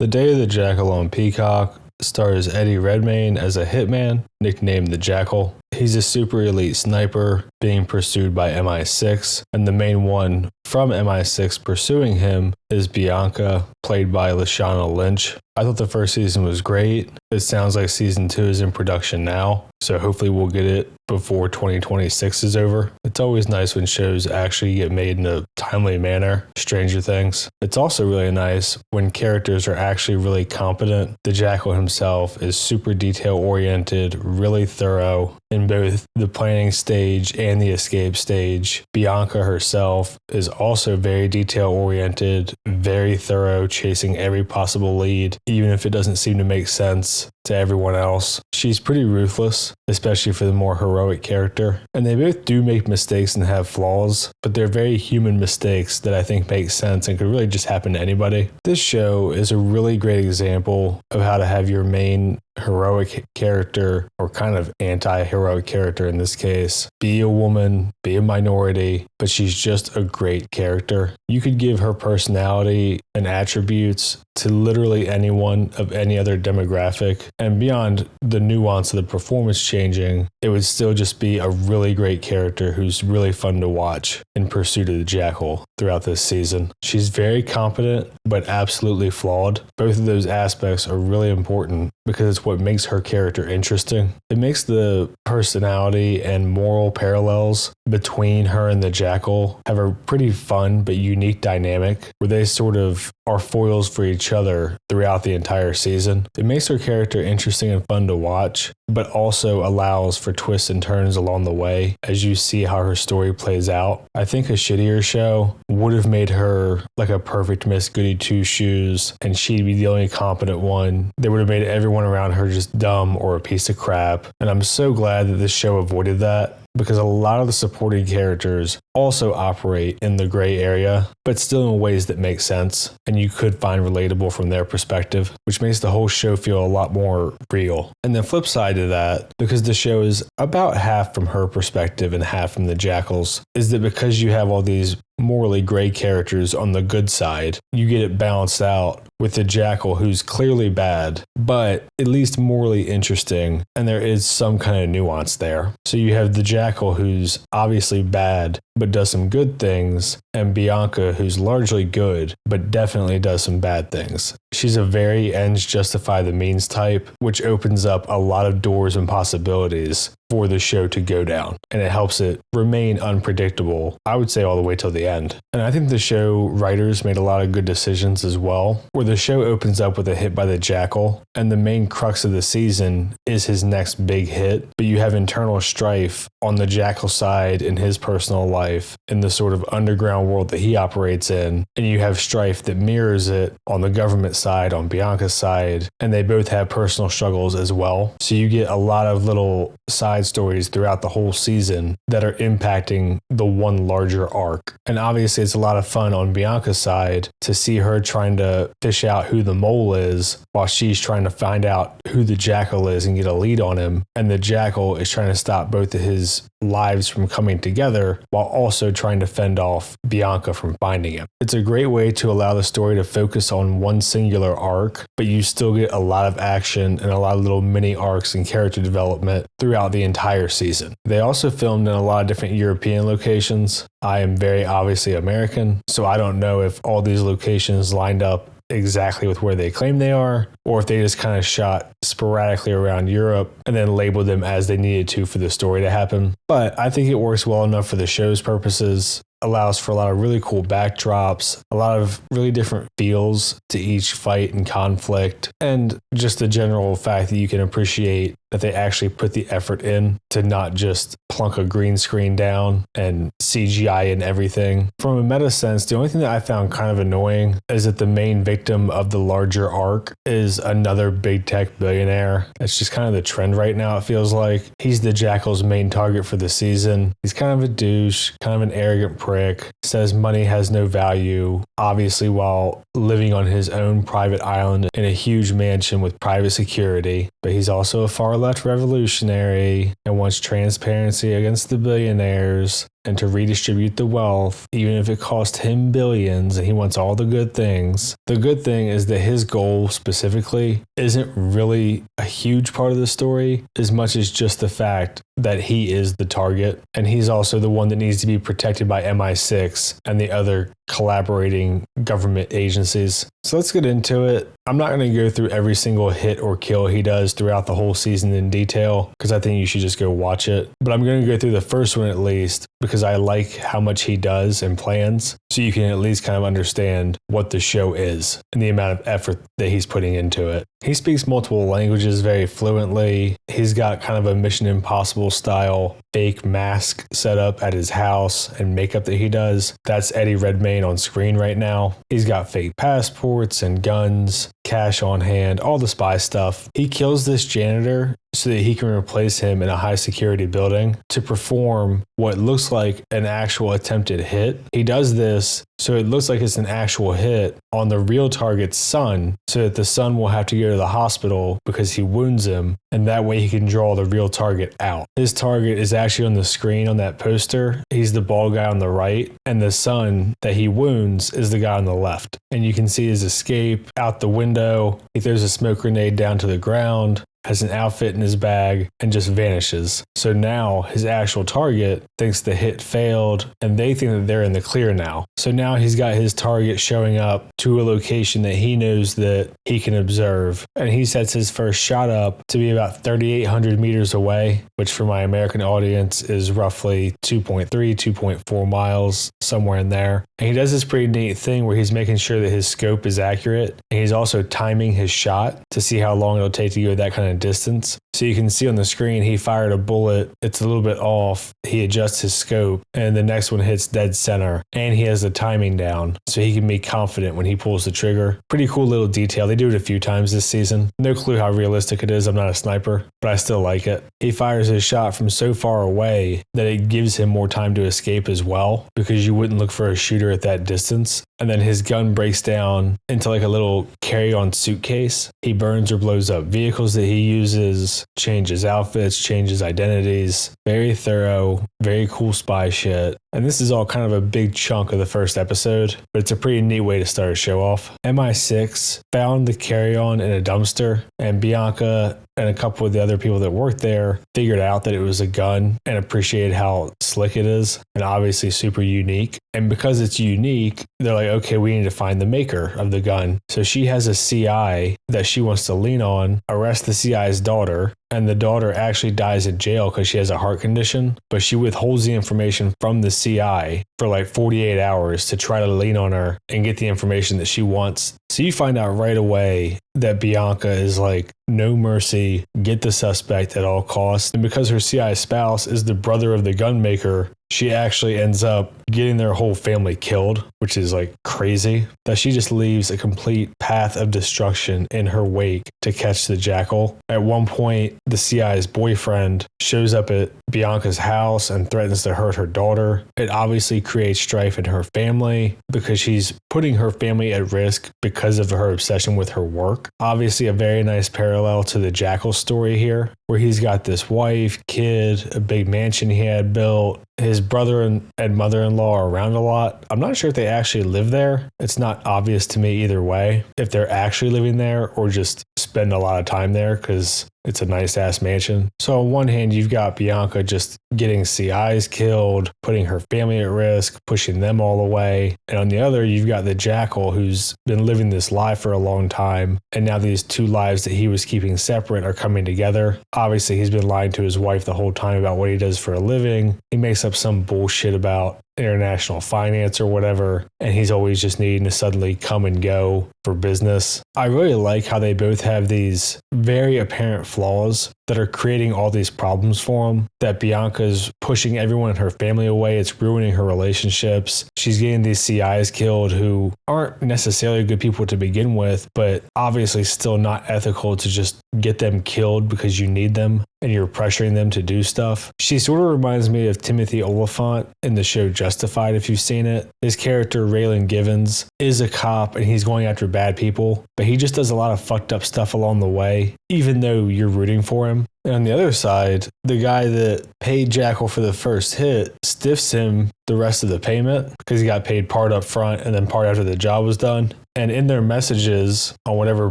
The Day of the Jackal on Peacock stars Eddie Redmayne as a hitman nicknamed the Jackal. He's a super elite sniper being pursued by MI6, and the main one from MI6 pursuing him is Bianca, played by Lashana Lynch. I thought the first season was great. It sounds like season 2 is in production now, so hopefully we'll get it before 2026 is over. It's always nice when shows actually get made in a timely manner. Stranger Things. It's also really nice when characters are actually really competent. The Jackal himself is super detail oriented, really thorough in both the planning stage and the escape stage. Bianca herself is also very detail oriented, very thorough, chasing every possible lead, even if it doesn't seem to make sense to everyone else. She's pretty ruthless, especially for the more heroic character. And they both do make mistakes and have flaws, but they're very human mistakes that I think make sense and could really just happen to anybody. This show is a really great example of how to have your main heroic character, or kind of anti-heroic character in this case, be a woman, be a minority, but she's just a great character. You could give her personality and attributes to literally anyone of any other demographic, and beyond the nuance of the performance changing, it would still just be a really great character who's really fun to watch in pursuit of the Jackal throughout this season. She's very competent, but absolutely flawed. Both of those aspects are really important because it's what makes her character interesting. It makes the personality and moral parallels between her and the Jackal have a pretty fun but unique dynamic where they sort of are foils for each other throughout the entire season. It makes her character interesting and fun to watch, but also allows for twists and turns along the way as you see how her story plays out. I think a shittier show would have made her like a perfect Miss Goody Two Shoes, and she'd be the only competent one. They would have made everyone around her just dumb or a piece of crap. And I'm so glad that this show avoided that, because a lot of the supporting characters also operate in the gray area, but still in ways that make sense, and you could find relatable from their perspective, which makes the whole show feel a lot more real. And the flip side to that, because the show is about half from her perspective and half from the Jackal's, is that because you have all these morally gray characters on the good side, you get it balanced out with the Jackal, who's clearly bad, but at least morally interesting, and there is some kind of nuance there. So you have the Jackal, who's obviously bad, but does some good things, and Bianca, who's largely good, but definitely does some bad things. She's a very ends justify the means type, which opens up a lot of doors and possibilities for the show to go down, and it helps it remain unpredictable, I would say all the way till the end. And I think the show writers made a lot of good decisions as well, where the show opens up with a hit by the Jackal, and the main crux of the season is his next big hit, but you have internal strife on the Jackal side in his personal life, in the sort of underground world that he operates in, and you have strife that mirrors it on the government side, on Bianca's side, and they both have personal struggles as well. So you get a lot of little side stories throughout the whole season that are impacting the one larger arc. And obviously it's a lot of fun on Bianca's side to see her trying to fish out who the mole is while she's trying to find out who the Jackal is and get a lead on him, and the Jackal is trying to stop both of his lives from coming together while also trying to fend off Bianca from finding him. It's a great way to allow the story to focus on one singular arc, but you still get a lot of action and a lot of little mini arcs and character development throughout the entire season. They also filmed in a lot of different European locations. I am very obviously American, so I don't know if all these locations lined up exactly with where they claim they are, or if they just kind of shot sporadically around Europe and then labeled them as they needed to for the story to happen. But I think it works well enough for the show's purposes. Allows for a lot of really cool backdrops, a lot of really different feels to each fight and conflict, and just the general fact that you can appreciate that they actually put the effort in to not just plunk a green screen down and CGI and everything. From a meta sense, the only thing that I found kind of annoying is that the main victim of the larger arc is another big tech billionaire. It's just kind of the trend right now, it feels like. He's the Jackal's main target for the season. He's kind of a douche, kind of an arrogant prick, says money has no value, obviously while living on his own private island in a huge mansion with private security, but he's also a far left revolutionary and wants transparency against the billionaires. and to redistribute the wealth, even if it cost him billions and he wants all the good things. The good thing is that his goal specifically isn't really a huge part of the story as much as just the fact that he is the target, and he's also the one that needs to be protected by MI6 and the other collaborating government agencies. So let's get into it. I'm not going to go through every single hit or kill he does throughout the whole season in detail because I think you should just go watch it. But I'm going to go through the first one at least because I like how much he does and plans, so you can at least kind of understand what the show is and the amount of effort that he's putting into it. He speaks multiple languages very fluently. He's got kind of a Mission Impossible style fake mask set up at his house and makeup that he does. That's Eddie Redmayne on screen right now. He's got fake passports and guns, cash on hand, all the spy stuff. He kills this janitor so that he can replace him in a high security building to perform what looks like an actual attempted hit. He does this so it looks like it's an actual hit on the real target's son, so that the son will have to go to the hospital because he wounds him, and that way he can draw the real target out. His target is actually on the screen on that poster. He's the bald guy on the right, and the son that he wounds is the guy on the left. And you can see his escape out the window. He throws a smoke grenade down to the ground, has an outfit in his bag, and just vanishes. So now his actual target thinks the hit failed, and they think that they're in the clear now. So now he's got his target showing up to a location that he knows that he can observe, and he sets his first shot up to be about 3,800 meters away, which for my American audience is roughly 2.4 miles, somewhere in there. And he does this pretty neat thing where he's making sure that his scope is accurate, and he's also timing his shot to see how long it'll take to go that kind of distance. So you can see on the screen he fired a bullet, it's a little bit off, he adjusts his scope, and the next one hits dead center, and he has the timing down so he can be confident when he pulls the trigger. Pretty cool little detail. They do it a few times this season. No clue how realistic it is. I'm not a sniper, but I still like it. He fires his shot from so far away that it gives him more time to escape as well, because you wouldn't look for a shooter at that distance. And then his gun breaks down into like a little carry-on suitcase. He burns or blows up vehicles that he uses, changes outfits, changes identities. Very thorough, very cool spy shit. And this is all kind of a big chunk of the first episode, but it's a pretty neat way to start a show off. MI6 found the carry-on in a dumpster, and Bianca and a couple of the other people that worked there figured out that it was a gun and appreciated how slick it is and obviously super unique. And because it's unique, they're like, okay, we need to find the maker of the gun. So she has a CI that she wants to lean on, arrest the CI's daughter, and the daughter actually dies in jail because she has a heart condition, but she withholds the information from the CI for like 48 hours to try to lean on her and get the information that she wants. So you find out right away that Bianca is like, no mercy, get the suspect at all costs. And because her CI spouse is the brother of the gun maker, she actually ends up getting their whole family killed, which is like crazy, that she just leaves a complete path of destruction in her wake to catch the Jackal. At one point, the CI's boyfriend shows up at Bianca's house and threatens to hurt her daughter. It obviously creates strife in her family because she's putting her family at risk because of her obsession with her work. Obviously a very nice parallel to the Jackal story here, where he's got this wife, kid, a big mansion he had built. His brother and mother-in-law are around a lot. I'm not sure if they actually live there. It's not obvious to me either way, if they're actually living there or just spend a lot of time there because it's a nice ass mansion. So on one hand, you've got Bianca just getting CIs killed, putting her family at risk, pushing them all away. And on the other, you've got the Jackal who's been living this lie for a long time. And now these two lives that he was keeping separate are coming together. Obviously, he's been lying to his wife the whole time about what he does for a living. He makes up some bullshit about international finance or whatever, and he's always just needing to suddenly come and go for business. I really like how they both have these very apparent flaws that are creating all these problems for him, that Bianca's pushing everyone in her family away. It's ruining her relationships. She's getting these CIs killed who aren't necessarily good people to begin with, but obviously still not ethical to just get them killed because you need them and you're pressuring them to do stuff. She sort of reminds me of Timothy Oliphant in the show Justified, if you've seen it. His character, Raylan Givens, is a cop and he's going after bad people, but he just does a lot of fucked up stuff along the way. even though you're rooting for him. And on the other side, the guy that paid Jackal for the first hit stiffs him the rest of the payment because he got paid part up front and then part after the job was done. And in their messages on whatever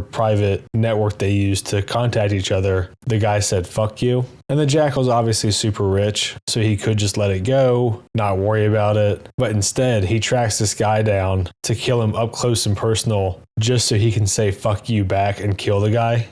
private network they used to contact each other, the guy said, "Fuck you." And the Jackal's obviously super rich, so he could just let it go, not worry about it. But instead, he tracks this guy down to kill him up close and personal just so he can say "fuck you" back and kill the guy.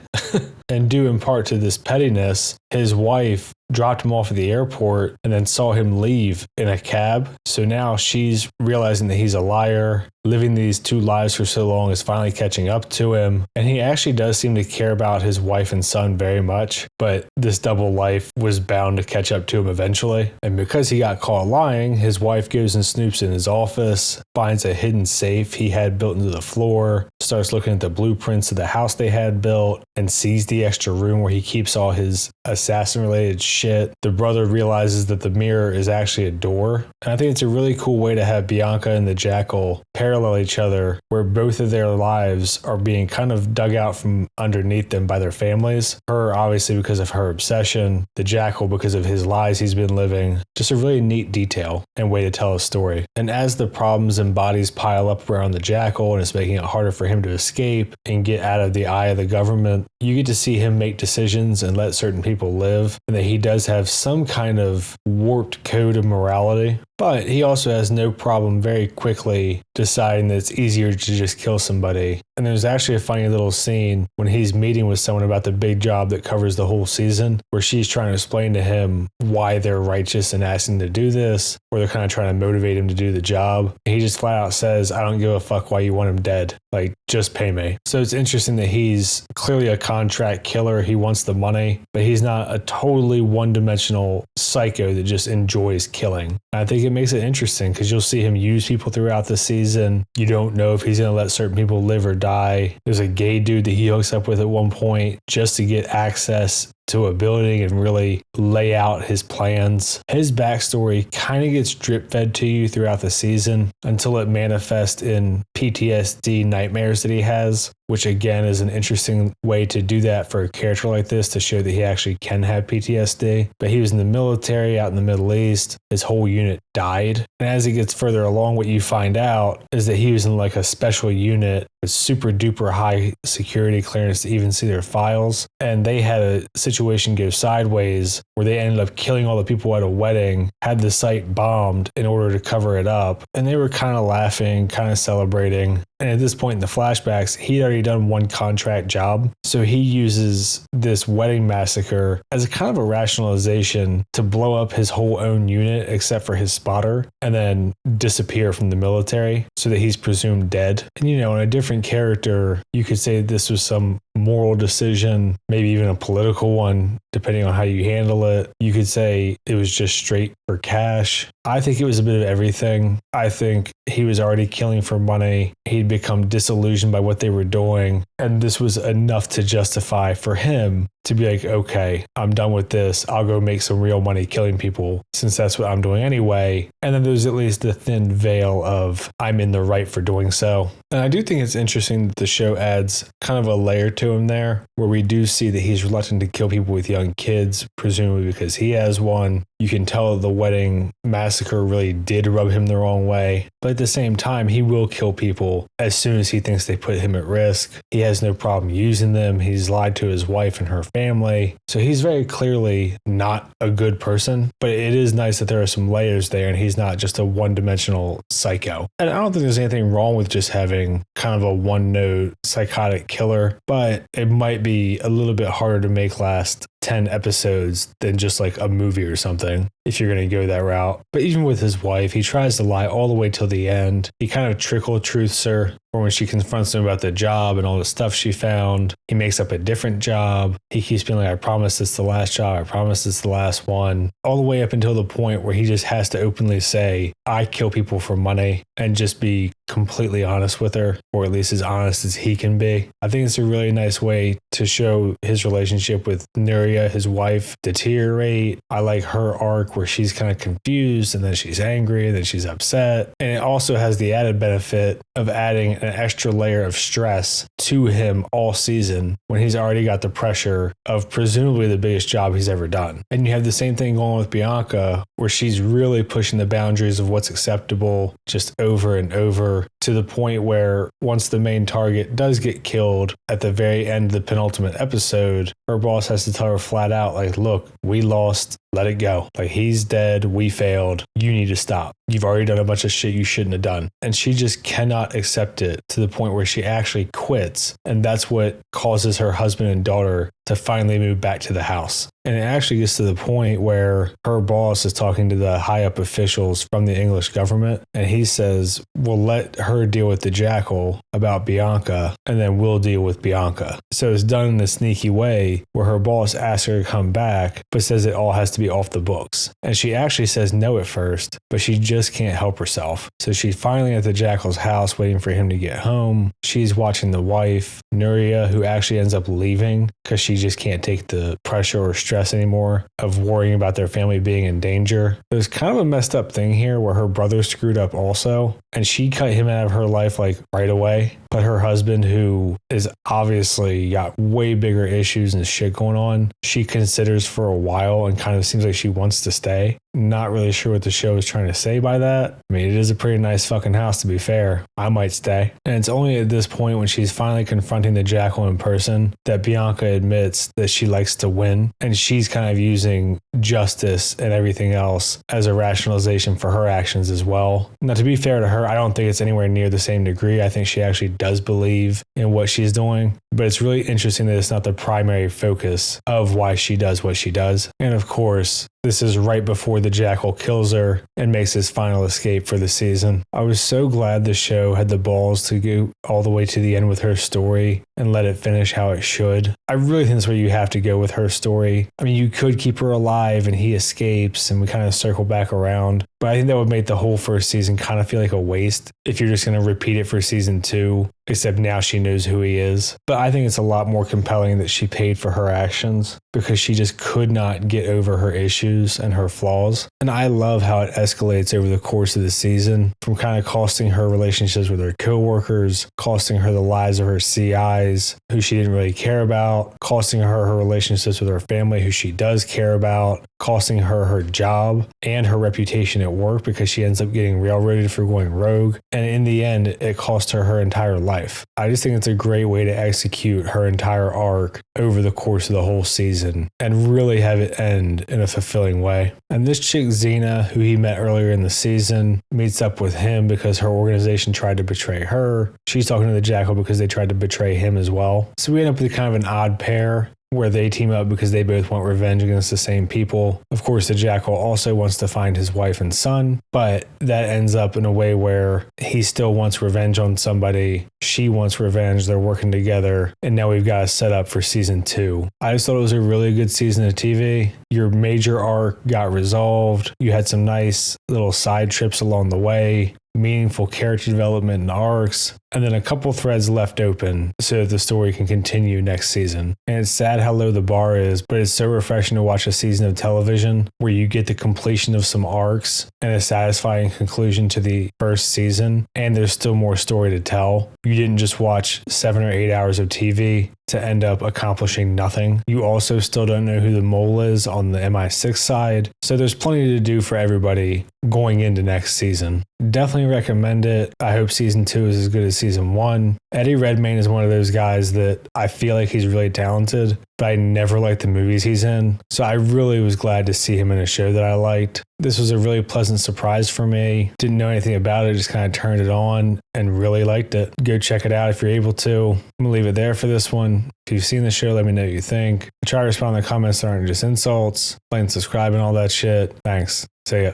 And due in part to this pettiness, his wife dropped him off at the airport and then saw him leave in a cab. So now she's realizing that he's a liar. Living these two lives for so long is finally catching up to him. And he actually does seem to care about his wife and son very much. But this double life was bound to catch up to him eventually. And because he got caught lying, his wife goes and snoops in his office, finds a hidden safe he had built into the floor, starts looking at the blueprints of the house they had built, and sees the extra room where he keeps all his assassin-related shit. The brother realizes that the mirror is actually a door. And I think it's a really cool way to have Bianca and the Jackal parallel each other, where both of their lives are being kind of dug out from underneath them by their families. Her, obviously, because of her obsession. The Jackal, because of his lies he's been living. Just a really neat detail and way to tell a story. And as the problems and bodies pile up around the Jackal and it's making it harder for him to escape and get out of the eye of the government, you get to see him make decisions and let certain people live, and that he does have some kind of warped code of morality. But he also has no problem very quickly deciding that it's easier to just kill somebody. And there's actually a funny little scene when he's meeting with someone about the big job that covers the whole season, where she's trying to explain to him why they're righteous and asking to do this, or they're kind of trying to motivate him to do the job. And he just flat out says, "I don't give a fuck why you want him dead. Like, just pay me." So it's interesting that he's clearly a contract killer. He wants the money, but he's not a totally one-dimensional psycho that just enjoys killing. And I think it makes it interesting because you'll see him use people throughout the season. You don't know if he's going to let certain people live or die. There's a gay dude that he hooks up with at one point just to get access to a building and really lay out his plans. His backstory kind of gets drip fed to you throughout the season until it manifests in PTSD nightmares that he has, which again is an interesting way to do that for a character like this, to show that he actually can have PTSD. But he was in the military out in the Middle East. His whole unit died. And as he gets further along, what you find out is that he was in like a special unit with super duper high security clearance to even see their files. And they had a situation go sideways where they ended up killing all the people at a wedding, had the site bombed in order to cover it up. And they were kind of laughing, kind of celebrating. And at this point in the flashbacks, he'd already done one contract job. So he uses this wedding massacre as a kind of a rationalization to blow up his whole own unit, except for his spotter, and then disappear from the military so that he's presumed dead. And, you know, in a different character, you could say this was some moral decision, maybe even a political one, depending on how you handle it. You could say it was just straight for cash. I think it was a bit of everything. I think he was already killing for money. He'd become disillusioned by what they were doing. And this was enough to justify for him to be like, okay, I'm done with this. I'll go make some real money killing people since that's what I'm doing anyway. And then there's at least the thin veil of I'm in the right for doing so. And I do think it's interesting that the show adds kind of a layer to him there, where we do see that he's reluctant to kill people with young kids, presumably because he has one. You can tell the wedding massacre really did rub him the wrong way. But at the same time, he will kill people as soon as he thinks they put him at risk. He has no problem using them. He's lied to his wife and her family. So he's very clearly not a good person. But it is nice that there are some layers there and he's not just a one-dimensional psycho. And I don't think there's anything wrong with just having kind of a one-note psychotic killer. But it might be a little bit harder to make last 10 episodes than just like a movie or something, if you're going to go that route. But even with his wife, he tries to lie all the way till the end. He kind of trickle truths her, or when she confronts him about the job and all the stuff she found, he makes up a different job. He keeps being like, I promise it's the last job. I promise it's the last one. All the way up until the point where he just has to openly say, I kill people for money, and just be completely honest with her, or at least as honest as he can be. I think it's a really nice way to show his relationship with Nuria, his wife, deteriorate. I like her arc where she's kind of confused and then she's angry and then she's upset. And it also has the added benefit of adding an extra layer of stress to him all season when he's already got the pressure of presumably the biggest job he's ever done. And you have the same thing going with Bianca, where she's really pushing the boundaries of what's acceptable just over and over, to the point where once the main target does get killed at the very end of the penultimate episode, her boss has to tell her flat out, like, look, we lost, let it go. Like, he's dead, we failed, you need to stop. You've already done a bunch of shit you shouldn't have done. And she just cannot accept it, to the point where she actually quits. And that's what causes her husband and daughter to finally move back to the house. And it actually gets to the point where her boss is talking to the high up officials from the English government. And he says, we'll let her deal with the Jackal about Bianca, and then we'll deal with Bianca. So it's done in a sneaky way where her boss asks her to come back, but says it all has to be off the books. And she actually says no at first, but she just can't help herself. So she's finally at the Jackal's house waiting for him to get home. She's watching the wife, Nuria, who actually ends up leaving because she just can't take the pressure or stress anymore of worrying about their family being in danger. There's kind of a messed up thing here where her brother screwed up also, and she cut him out of her life like right away. But her husband, who is obviously got way bigger issues and shit going on, she considers for a while and kind of seems like she wants to stay. Not really sure what the show is trying to say by that. I mean, it is a pretty nice fucking house, to be fair. I might stay. And it's only at this point when she's finally confronting the Jackal in person that Bianca admits that she likes to win. And she's kind of using justice and everything else as a rationalization for her actions as well. Now, to be fair to her, I don't think it's anywhere near the same degree. I think she actually does believe in what she's doing. But it's really interesting that it's not the primary focus of why she does what she does. And of course, this is right before the Jackal kills her and makes his final escape for the season. I was so glad the show had the balls to go all the way to the end with her story and let it finish how it should. I really think that's where you have to go with her story. I mean, you could keep her alive and he escapes and we kind of circle back around, but I think that would make the whole first season kind of feel like a waste if you're just going to repeat it for season 2, except now she knows who he is. But I think it's a lot more compelling that she paid for her actions because she just could not get over her issues and her flaws. And I love how it escalates over the course of the season, from kind of costing her relationships with her coworkers, costing her the lives of her CIs, who she didn't really care about, costing her relationships with her family, who she does care about, costing her her job and her reputation at work because she ends up getting railroaded for going rogue. And in the end, it cost her her entire life. I just think it's a great way to execute her entire arc over the course of the whole season and really have it end in a fulfilling way. And this chick, Xena, who he met earlier in the season, meets up with him because her organization tried to betray her. She's talking to the Jackal because they tried to betray him as well. So we end up with kind of an odd pair where they team up because they both want revenge against the same people. Of course, the Jackal also wants to find his wife and son, but that ends up in a way where he still wants revenge on somebody. She wants revenge. They're working together. And now we've got a setup for season 2. I just thought it was a really good season of TV. Your major arc got resolved. You had some nice little side trips along the way, meaningful character development and arcs, and then a couple threads left open so that the story can continue next season. And it's sad how low the bar is, but it's so refreshing to watch a season of television where you get the completion of some arcs and a satisfying conclusion to the first season, and there's still more story to tell. You didn't just watch 7 or 8 hours of TV to end up accomplishing nothing. You also still don't know who the mole is on the MI6 side, so there's plenty to do for everybody going into next season. Definitely recommend it. I hope season 2 is as good as season 1. Eddie Redmayne is one of those guys that I feel like he's really talented, but I never liked the movies he's in. So I really was glad to see him in a show that I liked. This was a really pleasant surprise for me. Didn't know anything about it, just kind of turned it on and really liked it. Go check it out if you're able to. I'm going to leave it there for this one. If you've seen the show, let me know what you think. I try to respond to comments that aren't just insults. Like and subscribe and all that shit. Thanks. See ya.